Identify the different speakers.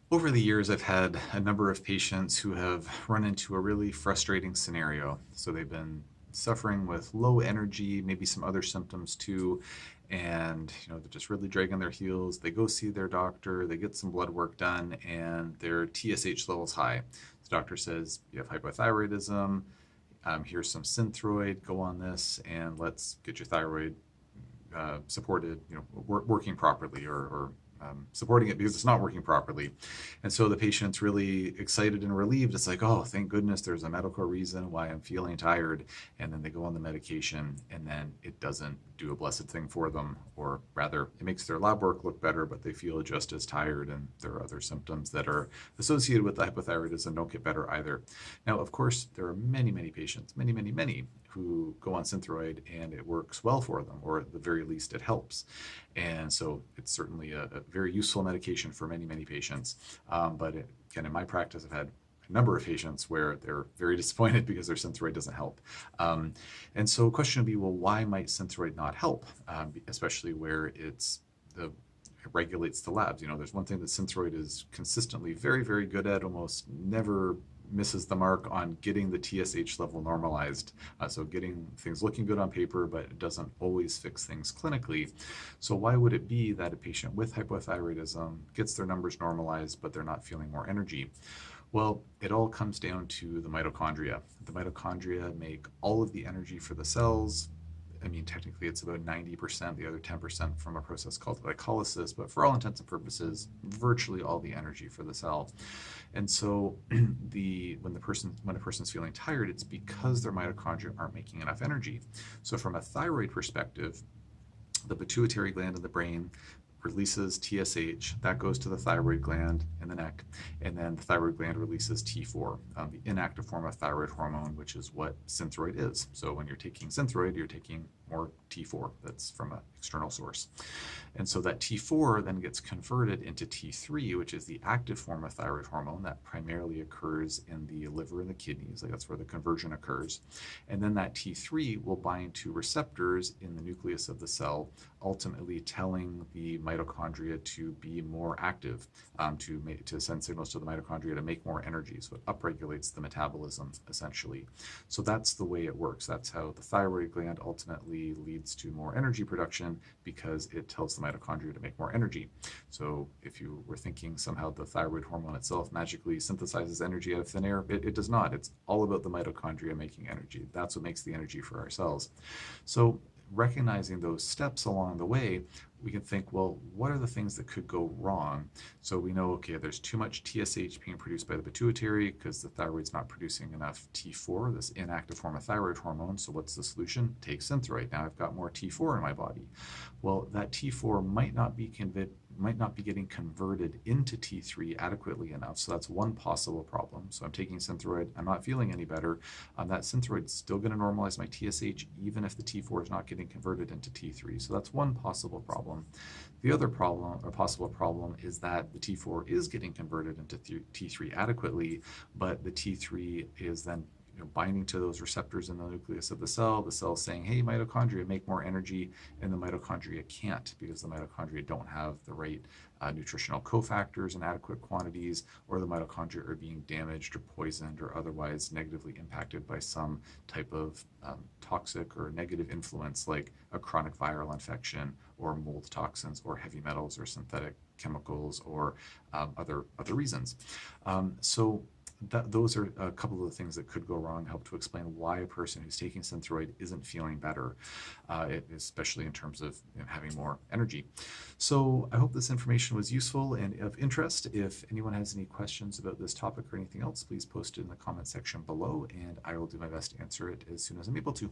Speaker 1: Over the years, I've had a number of patients who have run into a really frustrating scenario. So they've been suffering with low energy, maybe some other symptoms too, and they're just really dragging their heels. They go see their doctor, they get some blood work done, and their TSH level's high. The doctor says you have hypothyroidism. Here's some synthroid. Go on this, and let's get your thyroid supported, working properly, or supporting it because it's not working properly. And so the patient's really excited and relieved. It's like, oh, thank goodness there's a medical reason why I'm feeling tired. And then they go on the medication, and then it doesn't do a blessed thing for them, or rather, it makes their lab work look better, but they feel just as tired. And there are other symptoms that are associated with the hypothyroidism don't get better either. Now, of course, there are many, many patients, many, many, many who go on Synthroid and it works well for them, or at the very least it helps. And so it's certainly a very useful medication for many, many patients. Again, in my practice, I've had a number of patients where they're very disappointed because their Synthroid doesn't help. And so the question would be, well, why might Synthroid not help? Especially where it regulates the labs. There's one thing that Synthroid is consistently very, very good at, almost never misses the mark on getting the TSH level normalized. So getting things looking good on paper, but it doesn't always fix things clinically. So why would it be that a patient with hypothyroidism gets their numbers normalized, but they're not feeling more energy? Well, it all comes down to the mitochondria. The mitochondria make all of the energy for the cells. I mean, technically it's about 90%, the other 10% from a process called glycolysis, but for all intents and purposes, virtually all the energy for the cell. And so when a person's feeling tired, it's because their mitochondria aren't making enough energy. So from a thyroid perspective, the pituitary gland in the brain releases TSH, that goes to the thyroid gland in the neck, and then the thyroid gland releases T4, the inactive form of thyroid hormone, which is what Synthroid is. So when you're taking Synthroid, you're taking more T4 that's from an external source. And so that T4 then gets converted into T3, which is the active form of thyroid hormone that primarily occurs in the liver and the kidneys. Like that's where the conversion occurs. And then that T3 will bind to receptors in the nucleus of the cell, ultimately telling the mitochondria to be more active, to send signals to the mitochondria to make more energy. So it upregulates the metabolism, essentially. So that's the way it works. That's how the thyroid gland ultimately leads to more energy production, because it tells the mitochondria to make more energy. So if you were thinking somehow the thyroid hormone itself magically synthesizes energy out of thin air, it does not. It's all about the mitochondria making energy. That's what makes the energy for our cells. So recognizing those steps along the way, we can think, well, what are the things that could go wrong? So we know, okay, there's too much TSH being produced by the pituitary because the thyroid's not producing enough T4, this inactive form of thyroid hormone. So what's the solution? Take Synthroid. Now I've got more T4 in my body. Well, that T4 might not be getting converted into T3 adequately enough. So that's one possible problem. So I'm taking Synthroid, I'm not feeling any better. That Synthroid's still going to normalize my TSH even if the T4 is not getting converted into T3. So that's one possible problem. The other problem, or possible problem, is that the T4 is getting converted into T3 adequately, but the T3 is then binding to those receptors in the nucleus of the cell saying, hey, mitochondria, make more energy, and the mitochondria can't because the mitochondria don't have the right nutritional cofactors in adequate quantities, or the mitochondria are being damaged or poisoned or otherwise negatively impacted by some type of toxic or negative influence, like a chronic viral infection or mold toxins or heavy metals or synthetic chemicals or other reasons. So those are a couple of the things that could go wrong, help to explain why a person who's taking Synthroid isn't feeling better, especially in terms of having more energy. So I hope this information was useful and of interest. If anyone has any questions about this topic or anything else, please post it in the comment section below, and I will do my best to answer it as soon as I'm able to.